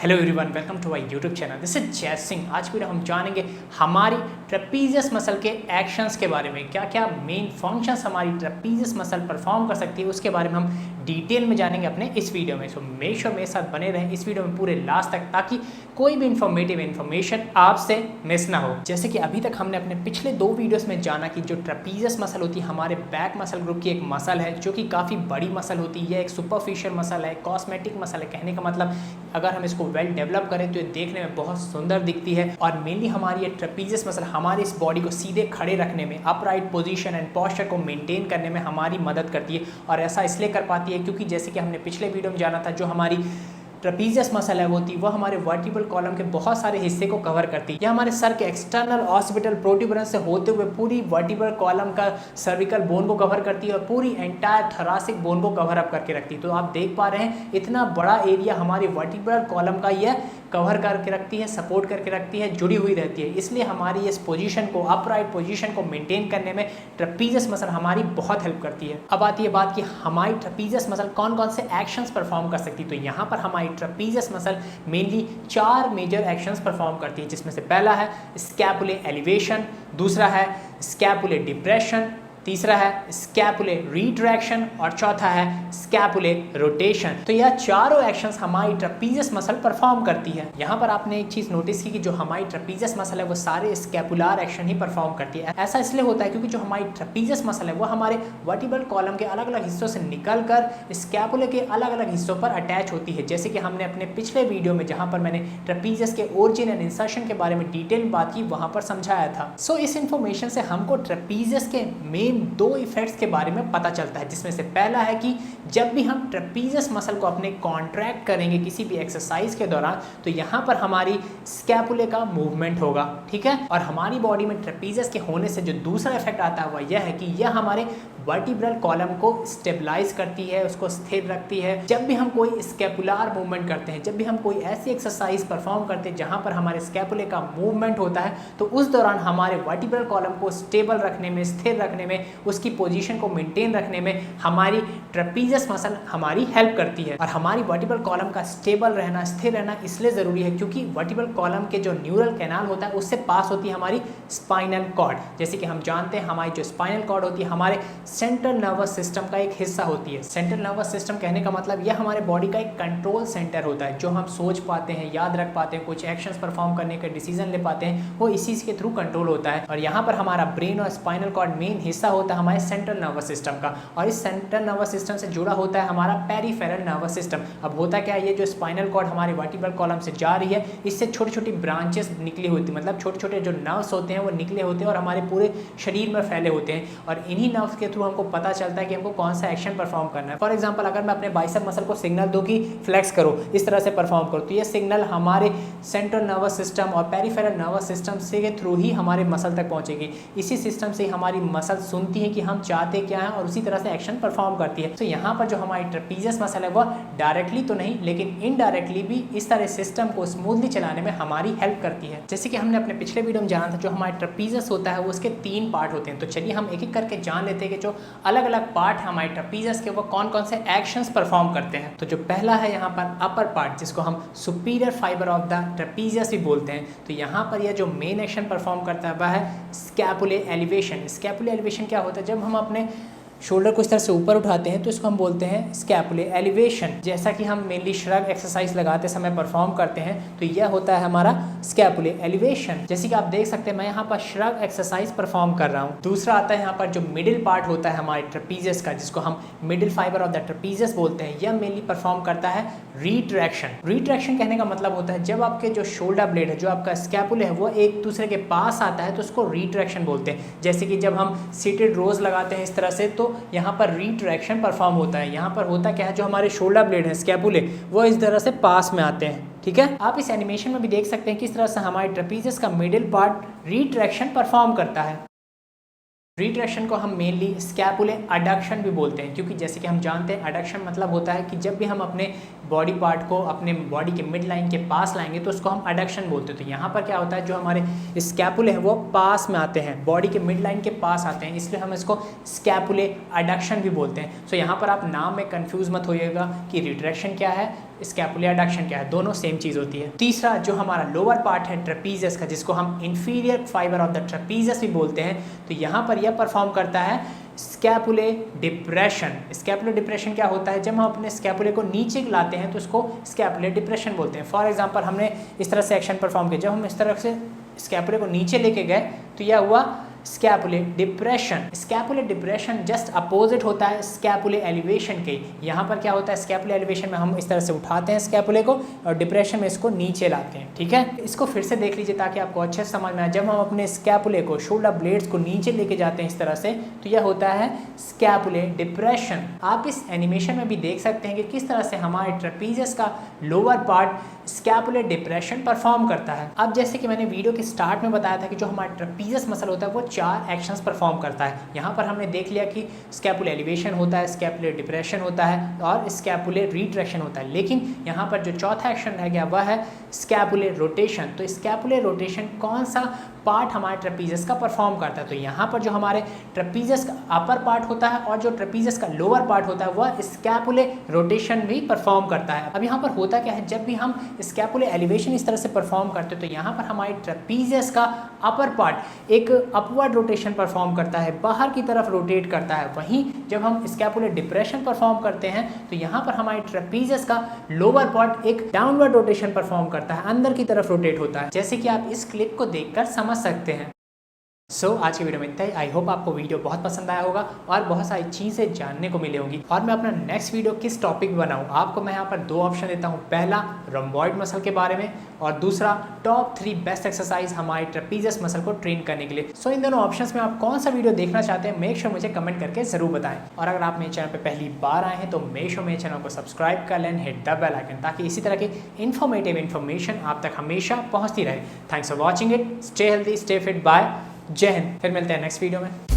Hello everyone, welcome to my YouTube channel. This is Jai Singh. आज video हम जानेंगे हमारी ट्रेपीजियस मसल के एक्शंस के बारे में, क्या क्या मेन फंक्शंस हमारी ट्रेपीजियस मसल परफॉर्म कर सकती है, उसके बारे में हम डिटेल में जानेंगे अपने इस वीडियो में। सो मेक श्योर मेरे साथ बने रहें इस वीडियो में पूरे लास्ट तक, ताकि कोई भी इंफॉर्मेटिव इन्फॉर्मेशन आपसे मिस ना हो। जैसे कि अभी तक हमने अपने पिछले 2 वीडियोस में जाना कि जो ट्रेपीजियस मसल होती है हमारे बैक मसल ग्रुप की एक मसल है, जो कि काफ़ी बड़ी मसल होती है। एक सुपरफिशियल मसल है, कॉस्मेटिक मसल है। कहने का मतलब अगर हम इसको वेल डेवलप करें तो ये देखने में बहुत सुंदर दिखती है। और मेनली हमारी ये ट्रेपीजियस मसल हमारे इस बॉडी को सीधे खड़े रखने में, अपराइट पोजीशन एंड पोस्चर को मेंटेन करने में हमारी मदद करती है। और ऐसा इसलिए कर पाती है क्योंकि जैसे कि हमने पिछले वीडियो में जाना था, जो हमारी ट्रेपीजियस मसल है वो हमारे वर्टिब्रल कॉलम के बहुत सारे हिस्से को कवर करती है। यह हमारे सर के एक्सटर्नल ऑक्सिपिटल प्रोट्यूबरेंस से होते हुए पूरी वर्टिब्रल कॉलम का सर्विकल बोन को कवर करती है और पूरी एंटायर थोरैसिक बोन को कवर अप करके रखती है। तो आप देख पा रहे हैं इतना बड़ा एरिया हमारी वर्टिब्रल कॉलम का यह कवर करके रखती है, सपोर्ट करके रखती है, जुड़ी हुई रहती है। इसलिए हमारी इस पोजीशन को, अपराइट पोजीशन को मेंटेन करने में ट्रेपीजियस मसल हमारी बहुत हेल्प करती है। अब आती है बात कि हमारी ट्रेपीजियस मसल कौन कौन से एक्शंस परफॉर्म कर सकती है। तो यहाँ पर हमारी trapezius muscle mainly 4 major actions perform करती है, जिसमें से पहला है स्कैपुले एलिवेशन, दूसरा है स्कैपुले डिप्रेशन, तीसरा है स्कैपुले रिट्रैक्शन और चौथा है स्कैपुले रोटेशन। तो यह चारों एक्शंस हमारी ट्रेपीजियस मसल परफॉर्म करती है। यहाँ पर आपने एक चीज नोटिस की कि जो हमारी ट्रेपीजियस मसल है वो सारे स्कैपुलर एक्शन ही परफॉर्म करती है। ऐसा इसलिए होता है क्योंकि जो हमारी ट्रेपीजियस मसल है वो हमारे वर्टिब्रल कॉलम के अलग अलग हिस्सों से निकलकर स्कैपुले के अलग अलग हिस्सों पर अटैच होती है। जैसे कि हमने अपने पिछले वीडियो में, जहाँ पर मैंने ट्रेपीजियस के ओरिजिन एंड इंसर्शन के बारे में डिटेल में बात की, वहां पर समझाया था। सो इस इंफॉर्मेशन से हमको ट्रेपीजियस के मेन 2 इफेक्ट्स के बारे में पता चलता है, जिसमें से पहला है कि जब भी हम ट्रेपीजियस मसल को अपने कॉन्ट्रैक्ट करेंगे किसी भी एक्सरसाइज के दौरान, तो यहाँ पर हमारी स्कैपुले का मूवमेंट होगा, ठीक है। और हमारी बॉडी में ट्रेपीजियस के होने से जो दूसरा इफेक्ट आता है वह यह है कि यह हमारे वर्टिब्रल कॉलम को स्टेबलाइज करती है, उसको स्थिर रखती है। जब भी हम कोई स्कैपुलर मूवमेंट करते हैं, जब भी हम कोई ऐसी एक्सरसाइज परफॉर्म करते हैं जहाँ पर हमारे स्कैपुले का मूवमेंट होता है, तो उस दौरान हमारे वर्टिब्रल कॉलम को स्टेबल रखने में, स्थिर रखने में, उसकी पोजीशन को मेंटेन रखने में हमारी ट्रेपीजियस मसल हमारी हेल्प करती है। और हमारी वर्टिब्रल कॉलम का स्टेबल रहना, स्थिर रहना इसलिए जरूरी है क्योंकि वर्टिब्रल कॉलम के जो न्यूरल कैनाल होता है उससे पास होती है हमारी स्पाइनल कॉर्ड। जैसे कि हम जानते हैं हमारी जो स्पाइनल कॉर्ड होती है हमारे सेंट्रल नर्वस सिस्टम का एक हिस्सा होती है। सेंट्रल नर्वस सिस्टम कहने का मतलब यह हमारे बॉडी का एक कंट्रोल सेंटर होता है, जो हम सोच पाते हैं, याद रख पाते हैं, कुछ एक्शंस परफॉर्म करने के डिसीजन ले पाते हैं, वो इसी के थ्रू कंट्रोल होता है। और यहाँ पर हमारा ब्रेन और स्पाइनल कॉर्ड मेन हिस्सा होता है हमारे सेंट्रल नर्वस सिस्टम का, और इस सेंट्रल नर्वस सिस्टम से जुड़ा होता है हमारा पेरिफेरल नर्वस सिस्टम। अब होता क्या है, ये जो स्पाइनल कॉर्ड हमारे वर्टिब्रल कॉलम से जा रही है, इससे छोटी छोटी ब्रांचेस निकली होती है, मतलब छोटे छोटे जो नर्व्स होते हैं वो निकले होते हैं और हमारे पूरे शरीर में फैले होते हैं। और इन्हीं नर्व्स के थ्रू हमको पता चलता है कि हमको कौन सा एक्शन परफॉर्म करना है। फॉर एग्जांपल, अगर मैं अपने बाइसेप मसल को सिग्नल दूं कि फ्लेक्स करो, इस तरह से परफॉर्म करो, तो ये सिग्नल हमारे सेंट्रल नर्वस सिस्टम और पेरिफेरल नर्वस सिस्टम से के थ्रू ही हमारे मसल तक पहुंचेगी। इसी सिस्टम से ही हमारी मसल सुनती है कि हम चाहते क्या है और उसी तरह से एक्शन परफॉर्म करती है। तो यहाँ पर जो हमारी ट्रेपीजियस मसल है वह डायरेक्टली तो नहीं लेकिन इनडायरेक्टली भी इस तरह सिस्टम को स्मूथली चलाने में हमारी हेल्प करती है। जैसे कि हमने अपने पिछले वीडियो में जाना था, जो हमारा ट्रेपीजियस होता है वो उसके 3 पार्ट होते हैं। तो चलिए हम एक एक करके जान लेते हैं कि जो अलग अलग पार्ट है हमारे ट्रेपीजियस के वो कौन कौन से एक्शंस परफॉर्म करते हैं। तो जो पहला है यहाँ पर अपर पार्ट, जिसको हम superior fibre of the trapezius भी बोलते हैं। तो यहाँ पर यह जो मेन एक्शन परफॉर्म करता है वह है स्कैपुले एलिवेशन। स्कैपुले एलिवेशन क्या होता है, जब हम अपने शोल्डर को इस तरह से ऊपर उठाते हैं तो इसको हम बोलते हैं स्कैपुले एलिवेशन। जैसा कि हम मेनली श्रग एक्सरसाइज लगाते समय परफॉर्म करते हैं, तो यह होता है हमारा स्कैपुले एलिवेशन। जैसे कि आप देख सकते हैं मैं यहाँ पर श्रग एक्सरसाइज परफॉर्म कर रहा हूँ। दूसरा आता है यहाँ पर जो मिडिल पार्ट होता है हमारे ट्रेपीजियस का, जिसको हम middle fibre of the trapezius बोलते हैं। यह मेनली परफॉर्म करता है रिट्रैक्शन। रिट्रैक्शन कहने का मतलब होता है जब आपके जो शोल्डर ब्लेड है, जो आपका स्कैपुले है, वो एक दूसरे के पास आता है तो उसको रिट्रैक्शन बोलते हैं। जैसे कि जब हम सीटेड रोज लगाते हैं इस तरह से, तो यहाँ पर रिट्रैक्शन परफॉर्म होता है। यहाँ पर होता क्या है, जो हमारे शोल्डर ब्लेड है, स्कैपुले, वो इस तरह से पास में आते हैं, ठीक है। आप इस एनिमेशन में भी देख सकते हैं किस तरह से हमारे ट्रेपीजियस का मिडिल पार्ट रिट्रैक्शन परफॉर्म करता है। रिट्रैक्शन को हम मेनली स्कैपुले अडक्शन भी बोलते हैं, क्योंकि जैसे कि हम जानते हैं अडक्शन मतलब होता है कि जब भी हम अपने बॉडी पार्ट को अपने बॉडी के मिड लाइन के पास लाएंगे तो उसको हम अडक्शन बोलते हैं। तो यहाँ पर क्या होता है, जो हमारे स्कैपुले हैं वो पास में आते हैं, बॉडी के मिड लाइन के पास आते हैं, इसलिए हम इसको स्कैपुले अडक्शन भी बोलते हैं। सो यहाँ पर आप नाम में कन्फ्यूज मत होइएगा कि रिट्रैक्शन क्या है, स्कैपुलर एडक्शन क्या है, दोनों सेम चीज़ होती है। तीसरा जो हमारा लोअर पार्ट है ट्रेपीजियस का, जिसको हम inferior fibre of the trapezius भी बोलते हैं, तो यहाँ पर यह परफॉर्म करता है स्कैपुले डिप्रेशन। स्कैपुलर डिप्रेशन क्या होता है, जब हम अपने स्कैपुले को नीचे लाते हैं तो उसको स्कैपुलर डिप्रेशन बोलते हैं। फॉर एग्जांपल हमने इस तरह से एक्शन परफॉर्म किया, जब हम इस तरह से स्कैपुले को नीचे लेके गए तो यह हुआ scapular depression. Scapular depression just opposite होता है स्कैपुलर एलिवेशन के। यहाँ पर क्या होता है, स्कैपुलर एलिवेशन में हम इस तरह से उठाते हैं स्कैपुले को और डिप्रेशन में इसको नीचे लाते हैं। ठीक है, इसको फिर से देख लीजिए ताकि आपको अच्छे से समझ में आए। जब हम अपने स्कैपुले को, शोल्डर ब्लेड्स को नीचे लेके जाते हैं इस तरह से, तो यह होता है स्कैपुलर डिप्रेशन। आप इस एनिमेशन में भी देख सकते हैं कि किस तरह से हमारे ट्रेपीजियस का lower part scapular depression perform करता है। अब जैसे कि मैंने वीडियो के स्टार्ट में बताया था कि जो हमारा ट्रेपीजियस मसल होता है वो 4 एक्शंस परफॉर्म करता है। यहाँ पर हमने देख लिया कि स्कैपुलर एलिवेशन होता है, स्कैपुलर डिप्रेशन होता है और स्कैपुलर रिट्रैक्शन होता है। लेकिन यहाँ पर जो चौथा एक्शन रह गया वह है स्कैपुलर रोटेशन। तो स्कैपुलर रोटेशन कौन सा पार्ट हमारे ट्रेपीजियस का परफॉर्म करता है, तो यहाँ पर जो हमारे ट्रेपीजियस का अपर पार्ट होता है और जो ट्रेपीजियस का लोअर पार्ट होता है वह स्कैपुलर रोटेशन भी परफॉर्म करता है। अब यहाँ पर होता क्या है, जब भी हम स्कैपुलर एलिवेशन इस तरह से परफॉर्म करते हैं तो यहाँ पर हमारे ट्रेपीजियस का अपर पार्ट एक अपवर्ड रोटेशन परफॉर्म करता है, बाहर की तरफ रोटेट करता है। वहीं जब हम स्कैपुलर डिप्रेशन परफॉर्म करते हैं तो यहाँ पर हमारे ट्रेपीजियस का लोअर पार्ट एक डाउनवर्ड रोटेशन परफॉर्म करता है, अंदर की तरफ रोटेट होता है, जैसे कि आप इस क्लिप को देखकर समझ सकते हैं। आज की वीडियो में इतना ही। आई होप आपको वीडियो बहुत पसंद आया होगा और बहुत सारी चीज़ें जानने को मिली होंगी। और मैं अपना नेक्स्ट वीडियो किस टॉपिक पर बनाऊँ, आपको मैं यहाँ पर 2 ऑप्शन देता हूँ। पहला रोम्बॉइड मसल के बारे में और दूसरा टॉप 3 बेस्ट एक्सरसाइज हमारे ट्रेपीजियस मसल को ट्रेन करने के लिए। इन दोनों ऑप्शंस में आप कौन सा वीडियो देखना चाहते हैं, मेक श्योर मुझे कमेंट करके ज़रूर बताएं। और अगर आप मेरे चैनल पर पहली बार आए हैं तो मेक श्योर मेरे चैनल को सब्सक्राइब कर लें, हिट द बेल आइकन, ताकि इसी तरह की इन्फॉर्मेटिव इन्फॉर्मेशन आप तक हमेशा पहुँचती रहे। Thanks for watching it. Stay healthy, stay fit, bye, Jai Hind. फिर मिलते हैं नेक्स्ट वीडियो में।